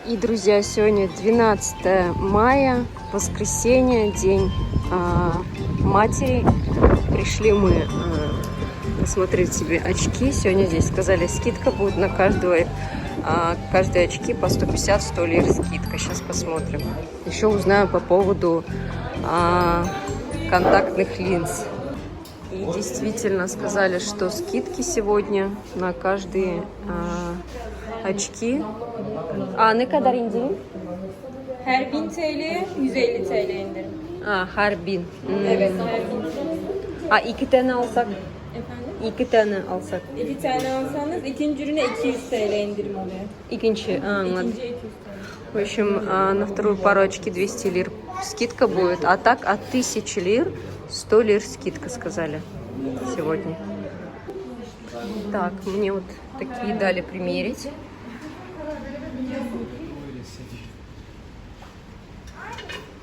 И, друзья, сегодня 12 мая, воскресенье, день матери. Пришли мы посмотреть себе очки. Сегодня здесь сказали, скидка будет на каждые очки по 150-100 лир скидка. Сейчас посмотрим. Еще узнаю по поводу контактных линз. И действительно сказали, что скидки сегодня на каждые очки. Ne kadar indirim? Her 1000 TL 150 TL indirim. Her 1000. Evet, her 1000. 2 tane alsak? Efendim? 2 tane alsak. 2 tane alsanız ikinci ürüne 200 TL indirim oluyor. Икинчи. Ладно. İkinciye 200 TL. В общем, на вторую пару очки 200 лир скидка будет, а так от 1000 лир 100 лир скидка, сказали сегодня. Так, мне вот такие дали примерить.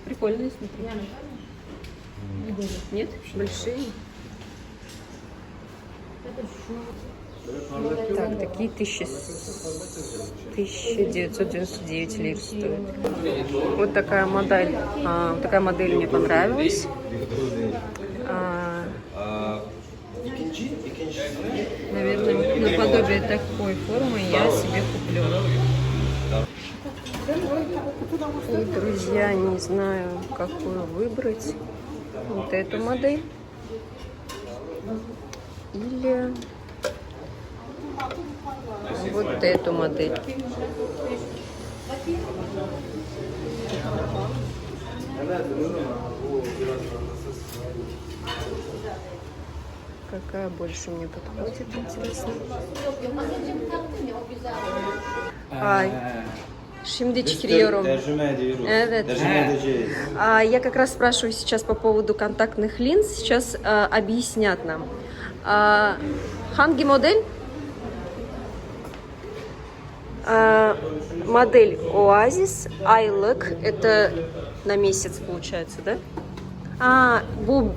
Прикольные, смотри. Нет? Большие? Так, такие 1999 лир стоят. Вот такая модель. Такая модель мне понравилась. Наверное, наподобие такой формы я себе куплю. И, друзья, не знаю, какую выбрать. Вот эту модель. Или вот эту модель. Какая больше мне подходит, интересно. Şimdi çıkıyorum. Evet. Я как раз спрашиваю сейчас по поводу контактных линз. Сейчас объяснят нам. Hangi модель? Модель Oasis aylık. Это на месяц получается, да? Bu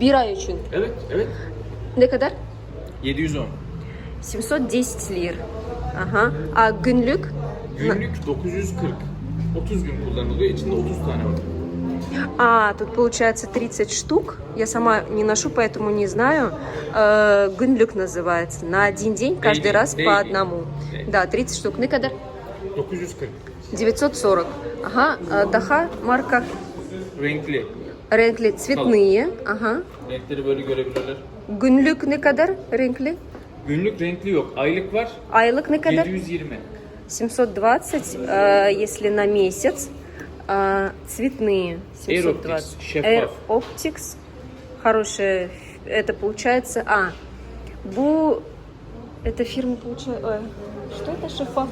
bir ay için. Evet, evet. Ne kadar? 710. 710 lira. Aha. Günlük? Günlük 940. 30 gün kullanılıyor. İçinde 30 tane var. Тут получается 30 штук. Я сама не ношу, поэтому не знаю. Günlük называется. На один день, каждый раз по одному. Да, 30 штук. Ne kadar? 940. 940. Ага. Daha марка. Renkli. Renkli, цветные. Ага. Renkleri böyle görebilirler. Günlük ne kadar? Renkli. Günlük renkli yok. Aylık var. Aylık ne kadar? 720. 720, если на месяц. Цветные. 720. Air Optics, шeffaf. Optics. Хорошая. Это получается... Это фирма получается... Что это шеффаф?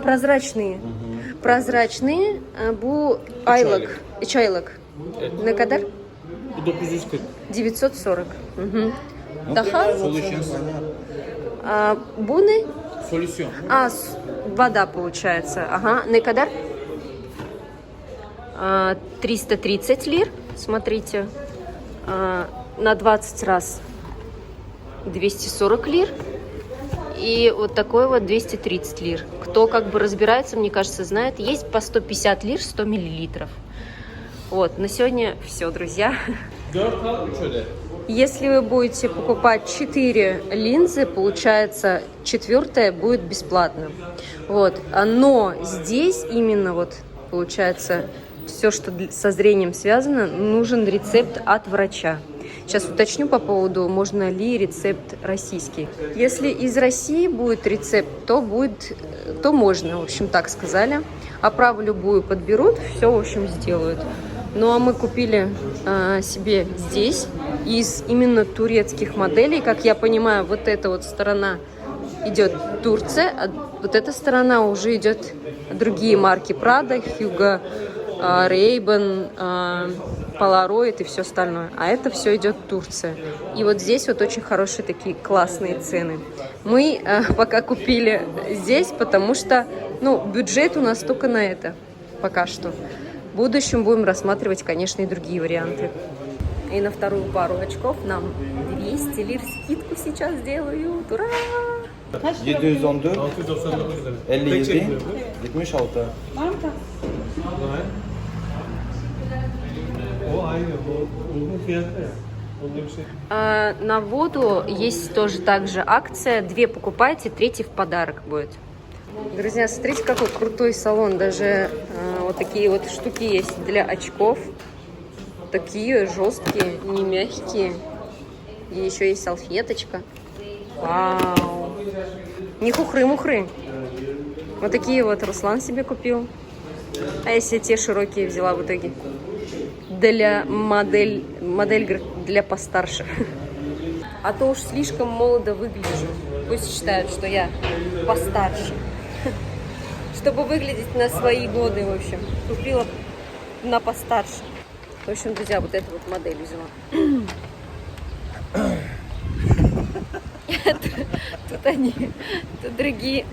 Прозрачные. Прозрачные. Bu aylık. 3 aylık. Ne kadar? Bu 940. 940. Daha? Solutions. Bu ne? Solüsyon. Вода получается. Ага. Ne kadar? 330 лир. Смотрите. На 20 раз 240 лир. И вот такой вот 230 лир. Кто как бы разбирается, мне кажется, знает. Есть по 150 лир, 100 миллилитров. Вот, на сегодня все, друзья. 4 al 3 öde. Если вы будете покупать 4 линзы, получается, 4-я будет бесплатно. Вот. Но здесь именно вот получается все, что со зрением связано, нужен рецепт от врача. Сейчас уточню по поводу, можно ли рецепт российский. Если из России будет рецепт, то можно, в общем, так сказали. Оправу любую подберут, все, в общем, сделают. Ну, а мы купили себе здесь из именно турецких моделей. Как я понимаю, вот эта вот сторона идет Турция, а вот эта сторона уже идет другие марки. Prada, Hugo, Ray-Ban, Polaroid и все остальное. А это все идет Турция. И вот здесь вот очень хорошие такие классные цены. Мы пока купили здесь, потому что, бюджет у нас только на это пока что. В будущем будем рассматривать, конечно, и другие варианты. И на вторую пару очков нам 200 лир скидку сейчас делают. Ура! Kaç lira? 714, 699 lira. 57, 76. Var mı taksi? O aynı. O uygun fiyatta ya. Onda bir şey. На воду есть тоже также акция. 2 покупайте, 3 в подарок будет. Друзья, смотрите, какой крутой салон. Даже вот такие вот штуки есть для очков. Такие жесткие, не мягкие. И еще есть салфеточка. Вау! Не хухры-мухры. Вот такие вот Руслан себе купил. А я себе те широкие взяла в итоге. Для модель, говорит, для постарше. А то уж слишком молодо выгляжу. Пусть считают, что я постарше. Чтобы выглядеть на свои годы, в общем. Купила на постарше. В общем, друзья, вот эту вот модель взяла. Тут они, тут другие.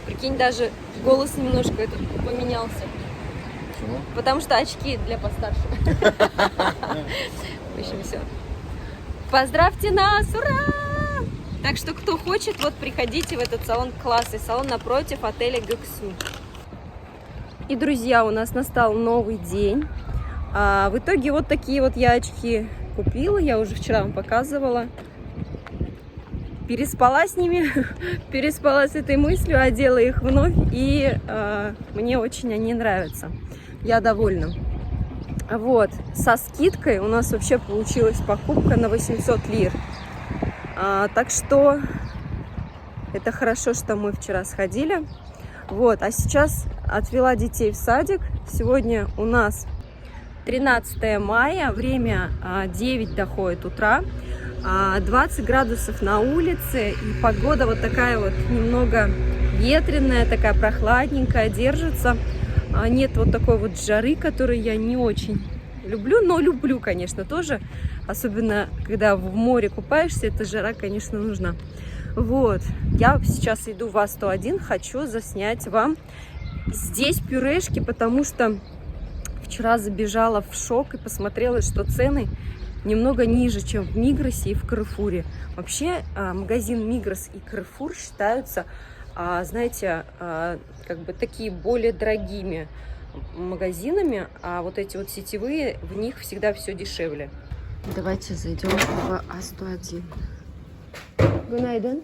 Прикинь, даже голос немножко этот поменялся. Почему? Потому что очки для постарше. В общем, все. Поздравьте нас! Ура! Так что, кто хочет, вот приходите в этот салон. Классный салон напротив отеля Гюксу. И, друзья, у нас настал новый день. В итоге вот такие вот я очки купила. Я уже вчера вам показывала. Переспала с ними, переспала с этой мыслью, одела их вновь. И мне очень они нравятся. Я довольна. Вот, со скидкой у нас вообще получилась покупка на 800 лир. Так что это хорошо, что мы вчера сходили. Вот, а сейчас отвела детей в садик. Сегодня у нас 13 мая, время 9 доходит утра. 20 градусов на улице, и погода вот такая вот немного ветреная, такая прохладненькая, держится. Нет вот такой вот жары, которую я не очень люблю, но люблю, конечно, тоже. Особенно, когда в море купаешься, эта жара, конечно, нужна. Вот, я сейчас иду в А101, хочу заснять вам здесь пюрешки, потому что вчера забежала в шок и посмотрела, что цены немного ниже, чем в Мигросе и в Каррефуре. Вообще, магазин Мигрос и Каррефур считаются, знаете, как бы такие более дорогими магазинами, а вот эти вот сетевые, в них всегда все дешевле. Давайте зайдем в А101. Günaydın.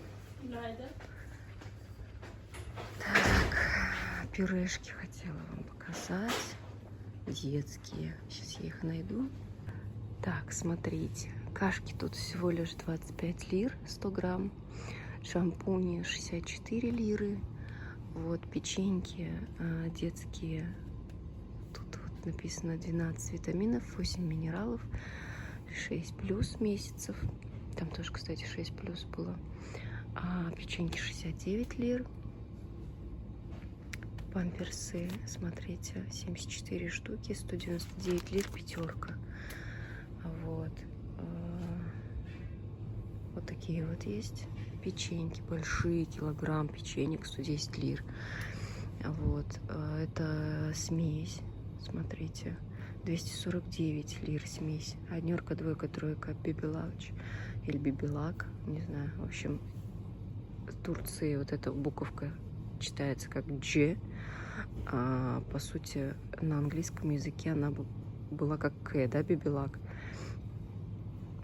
Так, пюрешки хотела вам показать. Детские. Сейчас я их найду. Так, смотрите. Кашки тут всего лишь 25 лир, 100 грамм. Шампуни 64 лиры. Вот печеньки детские. Тут вот написано 12 витаминов, 8 минералов, 6 плюс месяцев. Там тоже, кстати, 6 плюс было. Печеньки 69 лир. Памперсы, смотрите, 74 штуки, 199 лир, пятерка. Вот. Вот такие вот есть печеньки, большие, килограмм печенек, 110 лир. Вот. Это смесь, смотрите, 249 лир смесь. Однерка, двойка, тройка, бибилач или бибилак, не знаю. В общем, в Турции вот эта буковка читается как G. По сути, на английском языке она была как К, да, бибилак.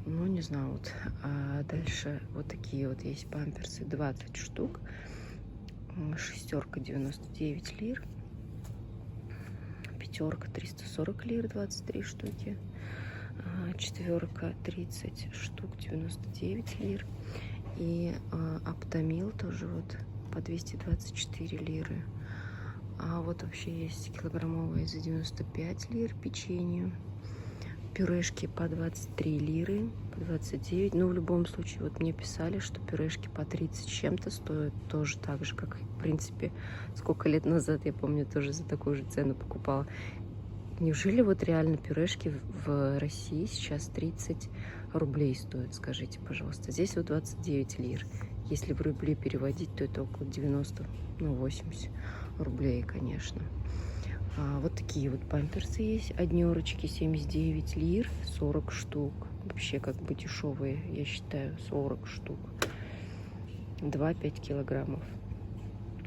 Ну, не знаю, вот. Дальше вот такие вот есть памперсы, 20 штук. Шестерка 99 лир. Пятерка 340 лир, 23 штуки. Четверка 30 штук, 99 лир. И Аптамил тоже вот по 224 лиры. А вот вообще есть килограммовые за 95 лир печенье. Пюрешки по 23 лиры, по 29. Но в любом случае, вот мне писали, что пюрешки по 30 с чем-то стоят тоже так же, как, в принципе, сколько лет назад, я помню, тоже за такую же цену покупала. Неужели вот реально пюрешки в России сейчас 30 рублей стоят, скажите, пожалуйста. Здесь вот 29 лир. Если в рубли переводить, то это около 90, ну, 80 рублей, конечно. Вот такие вот памперсы есть. Однерочки 79 лир, 40 штук. Вообще как бы дешевые, я считаю, 40 штук. 2,5 килограммов.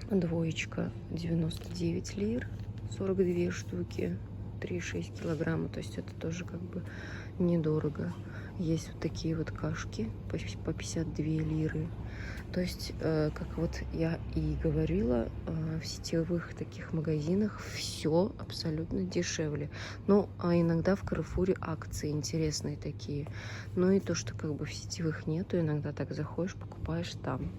Двоечка 99 лир, 42 штуки, 3,6 килограмма. То есть это тоже как бы недорого. Есть вот такие вот кашки по 52 лиры. То есть, как вот я и говорила, в сетевых таких магазинах все абсолютно дешевле. Ну, а иногда в Каррефуре акции интересные такие. Ну и то, что как бы в сетевых нету, иногда так заходишь, покупаешь там.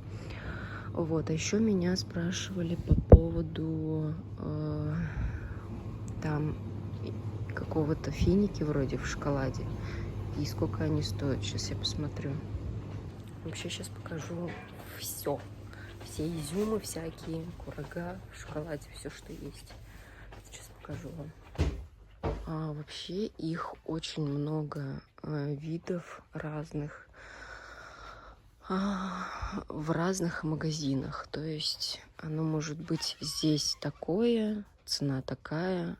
Вот, а еще меня спрашивали по поводу там какого-то финики вроде в шоколаде. И сколько они стоят. Сейчас я посмотрю. Вообще сейчас покажу все. Все изюмы всякие, курага в шоколаде, все, что есть. Сейчас покажу вам. Вообще их очень много видов разных. В разных магазинах. То есть оно может быть здесь такое, цена такая,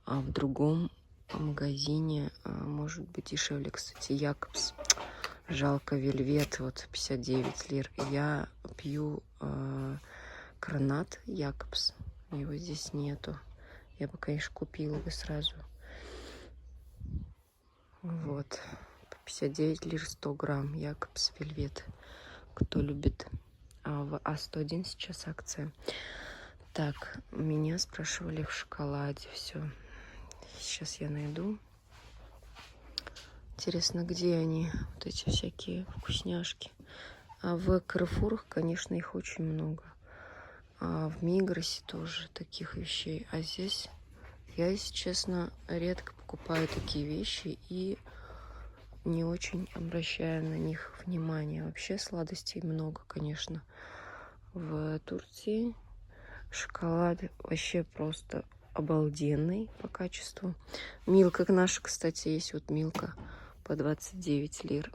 а в другом магазине может быть дешевле. Кстати, Якобс. Жалко, Вельвет, вот 59 лир. Я пью Гранат Якобс. Его здесь нету. Я бы, конечно, купила бы сразу. Вот. 59 лир 100 грамм. Якобс Вельвет. Кто любит. В А101 сейчас акция. Так, меня спрашивали в шоколаде. Все. Сейчас я найду. Интересно, где они, вот эти всякие вкусняшки. А в Каррефурах, конечно, их очень много. А в Мигросе тоже таких вещей. А здесь я, если честно, редко покупаю такие вещи и не очень обращаю на них внимание. Вообще сладостей много, конечно. В Турции шоколад вообще просто обалденный по качеству. Милка наша, кстати, есть вот Милка по 29 лир.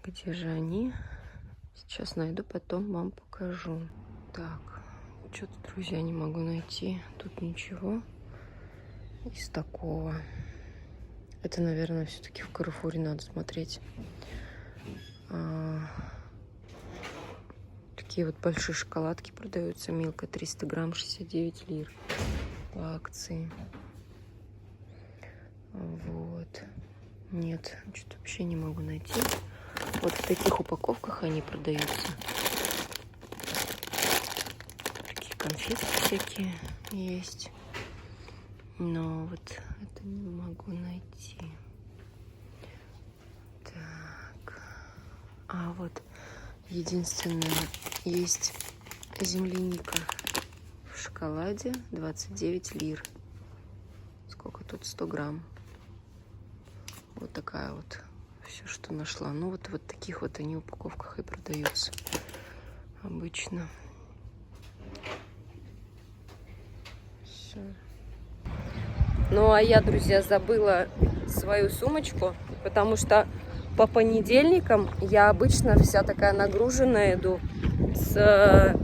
Где же они? Сейчас найду, потом вам покажу. Так, что-то, друзья, не могу найти. Тут ничего из такого. Это, наверное, все-таки в Каррефуре надо смотреть. Такие вот большие шоколадки продаются. Милка 300 грамм, 69 лир по акции. Вот. Нет, что-то вообще не могу найти. Вот в таких упаковках они продаются. Такие конфеты всякие есть. Но вот это не могу найти. Так. Вот. Единственное, есть земляника в шоколаде 29 лир. Сколько тут? 100 грамм. Вот такая вот. Все, что нашла. Ну, вот в таких вот они в упаковках и продаются обычно. Все. Ну, а я, друзья, забыла свою сумочку, потому что по понедельникам я обычно вся такая нагруженная иду с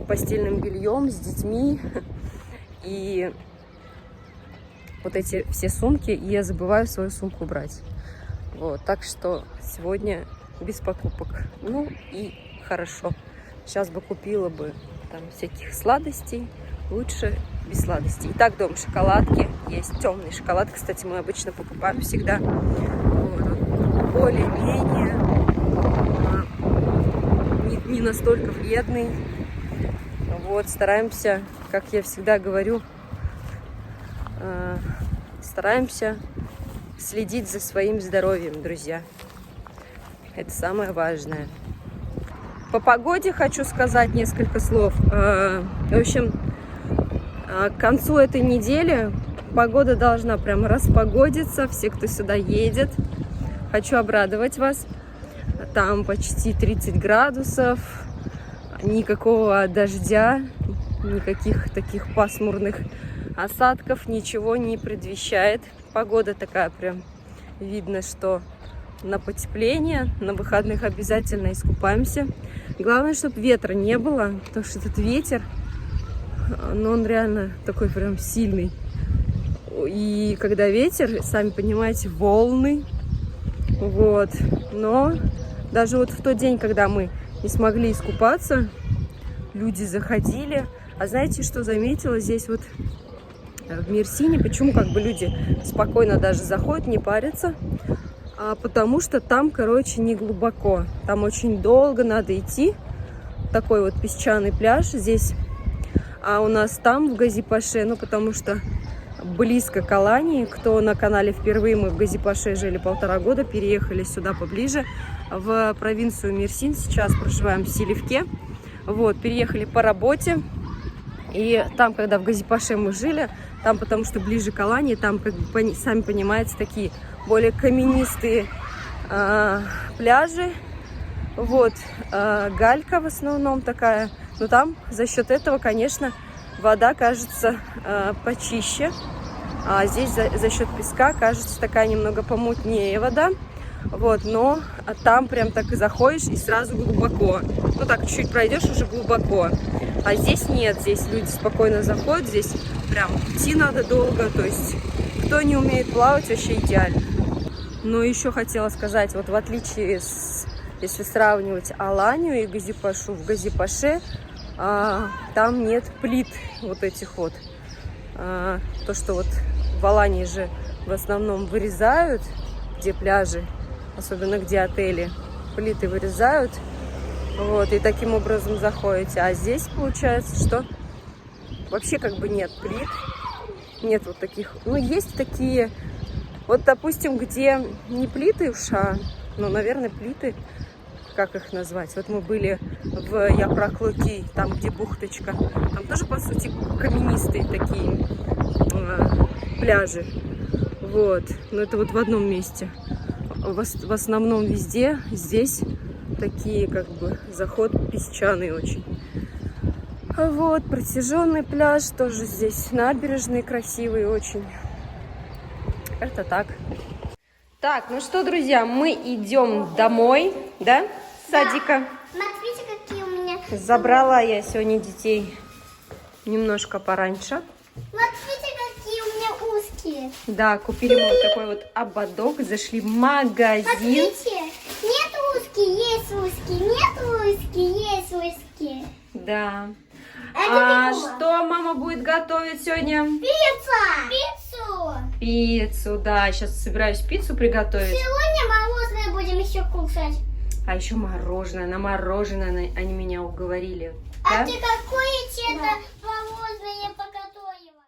постельным бельем, с детьми. И вот эти все сумки, и я забываю свою сумку брать. Вот, так что сегодня без покупок. Ну и хорошо. Сейчас бы купила бы там всяких сладостей. Лучше без сладостей. Итак, дома шоколадки. Есть темный шоколад. Кстати, мы обычно покупаем всегда. Вот, более-менее не настолько вредный. Вот, стараемся, как я всегда говорю, стараемся следить за своим здоровьем, друзья. Это самое важное. По погоде хочу сказать несколько слов. В общем, к концу этой недели погода должна прям распогодиться. Все, кто сюда едет, хочу обрадовать вас. Там почти 30 градусов, никакого дождя, никаких таких пасмурных осадков, ничего не предвещает. Погода такая прям, видно, что на потепление, на выходных обязательно искупаемся. Главное, чтобы ветра не было, потому что этот ветер, но он реально такой прям сильный. И когда ветер, сами понимаете, волны, Вот. Но даже вот в тот день, когда мы не смогли искупаться, люди заходили. А знаете, что заметила здесь вот в Мерсине? Почему как бы люди спокойно даже заходят, не парятся? Потому что там, короче, не глубоко. Там очень долго надо идти. Такой вот песчаный пляж здесь. А у нас там, в Гази-Паше, ну, потому что близко к Алании. Кто на канале впервые, мы в Гази-Паше жили 1,5 года, переехали сюда поближе, в провинцию Мерсин. Сейчас проживаем в Селивке. Вот, переехали по работе. И там, когда в Гази-Паше мы жили, там, потому что ближе к Алании, там, как бы, сами понимаете, такие более каменистые пляжи. Вот, галька в основном такая. Но там за счет этого, конечно, вода кажется почище. А здесь за счет песка кажется такая немного помутнее вода. Вот, но там прям так и заходишь, и сразу глубоко. Ну так, чуть-чуть пройдешь, уже глубоко. А здесь нет, здесь люди спокойно заходят, здесь прям идти надо долго. То есть, кто не умеет плавать, вообще идеально. Но еще хотела сказать, вот в отличие, если сравнивать Аланию и Гази-Пашу, в Гази-Паше там нет плит вот этих вот. То, что вот в Алании же в основном вырезают, где пляжи, особенно где отели, плиты вырезают, вот, и таким образом заходите. А здесь получается, что вообще как бы нет плит, нет вот таких, ну, есть такие, вот, допустим, где не плиты уж, ну, наверное, плиты, как их назвать, вот мы были в Япрак-Локи, там, где бухточка, там тоже, по сути, каменистые такие пляжи, вот, но это вот в одном месте. В основном везде здесь такие, как бы, заход песчаный очень. Вот, протяженный пляж, тоже здесь набережные красивые очень. Это так. Так, ну что, друзья, мы идем домой, да, с садика? Смотрите, какие у меня... Забрала я сегодня детей немножко пораньше. Смотрите, какие у меня узкие. Да, купили мы вот такой вот ободок, зашли в магазин. Смотрите, нет узкие, есть узкие, нет узкие, есть узкие. Да. Это бегума. Что мама будет готовить сегодня? Пицца! Пиццу! Пиццу, да. Сейчас собираюсь пиццу приготовить. Сегодня мороженое будем еще кушать. А еще мороженое. На мороженое они меня уговорили. А Да? ты какое цвета мороженое поготовила?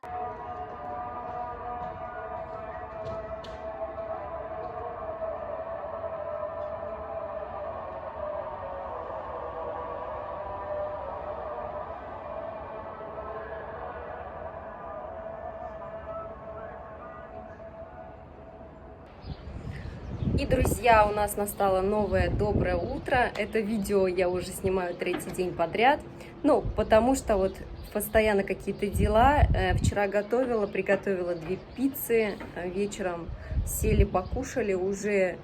И, друзья, у нас настало новое доброе утро. Это видео я уже снимаю 3-й день подряд. Ну, потому что вот постоянно какие-то дела. Вчера приготовила 2 пиццы. Вечером сели, покушали. Уже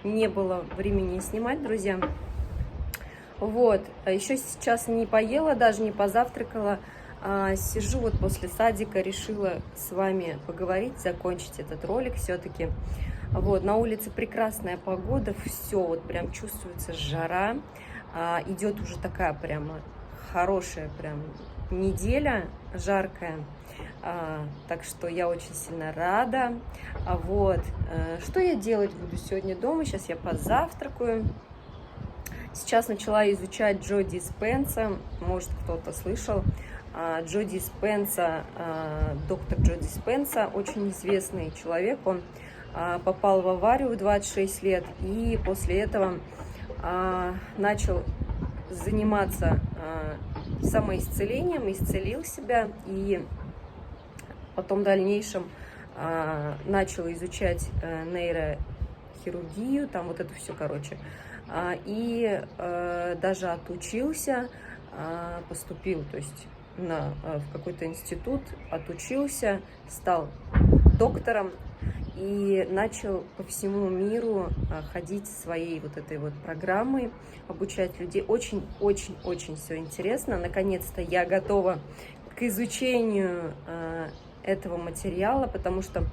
не было времени снимать, друзья. Вот. Еще сейчас не поела, даже не позавтракала. Сижу вот после садика, решила с вами поговорить, закончить этот ролик все-таки. Вот, на улице прекрасная погода, все, вот прям чувствуется жара, идет уже такая прямо хорошая прям неделя, жаркая, так что я очень сильно рада. Вот, что я делать буду сегодня дома? Сейчас я позавтракаю. Сейчас начала изучать Джо Диспенза, может кто-то слышал. Джо Диспенза, доктор Джо Диспенза, очень известный человек, он попал в аварию в 26 лет и после этого начал заниматься самоисцелением, исцелил себя и потом в дальнейшем начал изучать нейрохирургию, там вот это все, короче, и даже отучился, поступил, то есть в какой-то институт, отучился, стал доктором и начал по всему миру ходить своей вот этой вот программой, обучать людей. Очень-очень-очень все интересно. Наконец-то я готова к изучению этого материала, потому что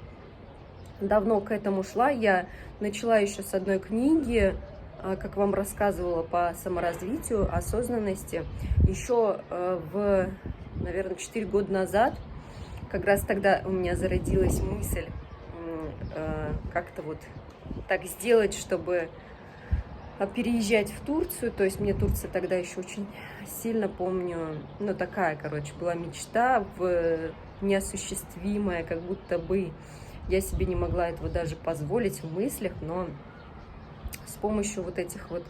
давно к этому шла. Я начала еще с одной книги, как вам рассказывала, по саморазвитию, осознанности. Еще наверное, 4 года назад, как раз тогда у меня зародилась мысль как-то вот так сделать, чтобы переезжать в Турцию. То есть мне Турция тогда еще очень сильно помню, ну такая, короче, была мечта неосуществимая, как будто бы я себе не могла этого даже позволить в мыслях, но с помощью вот этих вот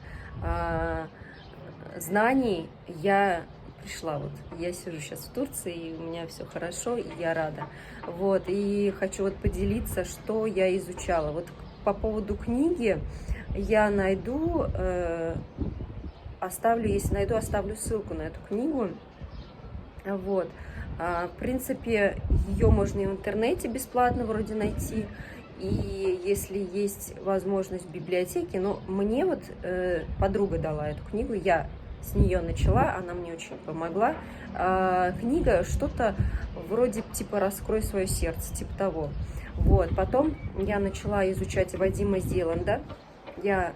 знаний я пришла. Вот я сижу сейчас в Турции, и у меня все хорошо, и я рада. Вот, и хочу вот поделиться, что я изучала. Вот по поводу книги я найду, если найду, оставлю ссылку на эту книгу. Вот. В принципе, ее можно и в интернете бесплатно вроде найти, и если есть возможность в библиотеке, но мне вот подруга дала эту книгу, я с нее начала, она мне очень помогла. Книга что-то вроде типа «Раскрой свое сердце», типа того. Вот. Потом я начала изучать Вадима Зеланда. Я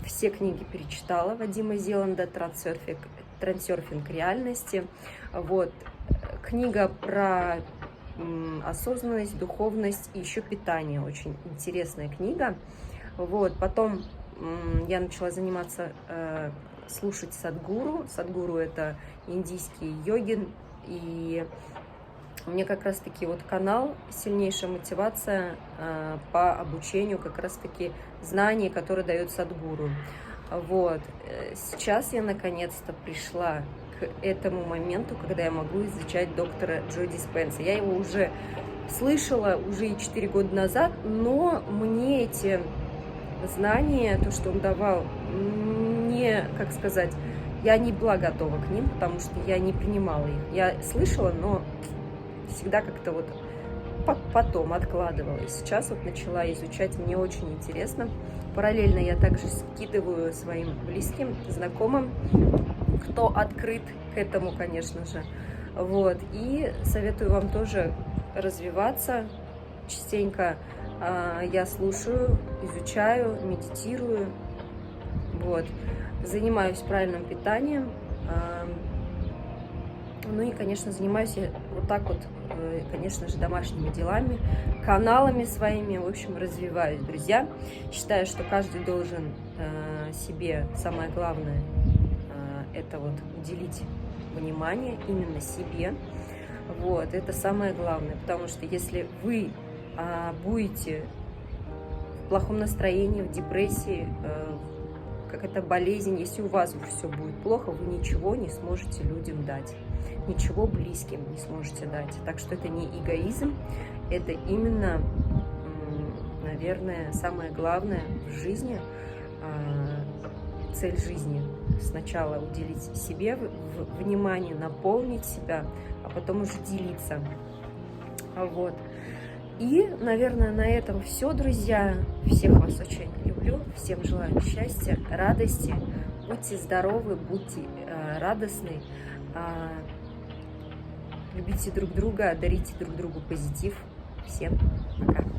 все книги перечитала Вадима Зеланда, «Трансерфинг реальности». Вот. Книга про осознанность, духовность и еще питание. Очень интересная книга. Вот. Потом я начала заниматься, слушать Садгуру. Садгуру — это индийский йогин. И у меня как раз-таки вот канал «Сильнейшая мотивация» по обучению как раз-таки знаний, которые дает Садгуру. Вот. Сейчас я наконец-то пришла к этому моменту, когда я могу изучать доктора Джо Диспенза. Я его уже слышала уже и 4 года назад, но мне эти знания, то, что он давал, как сказать, я не была готова к ним, потому что я не принимала их. Я слышала, но всегда как-то вот потом откладывала. И сейчас вот начала изучать, мне очень интересно. Параллельно я также скидываю своим близким, знакомым, кто открыт к этому, конечно же. Вот. И советую вам тоже развиваться частенько. Я слушаю, изучаю, медитирую. Вот. Занимаюсь правильным питанием. Ну и, конечно, занимаюсь я вот так вот, конечно же, домашними делами, каналами своими, в общем, развиваюсь, друзья. Считаю, что каждый должен себе, самое главное, это вот уделить внимание именно себе. Вот, это самое главное, потому что если вы будете в плохом настроении, в депрессии, какая-то болезнь, если у вас все будет плохо, вы ничего не сможете людям дать, ничего близким не сможете дать. Так что это не эгоизм, это именно, наверное, самое главное в жизни, цель жизни. Сначала уделить себе внимание, наполнить себя, а потом уже делиться. Вот. И, наверное, на этом все, друзья. Всех вас очень люблю. Всем желаю счастья, радости. Будьте здоровы, будьте радостны. Любите друг друга, дарите друг другу позитив. Всем пока.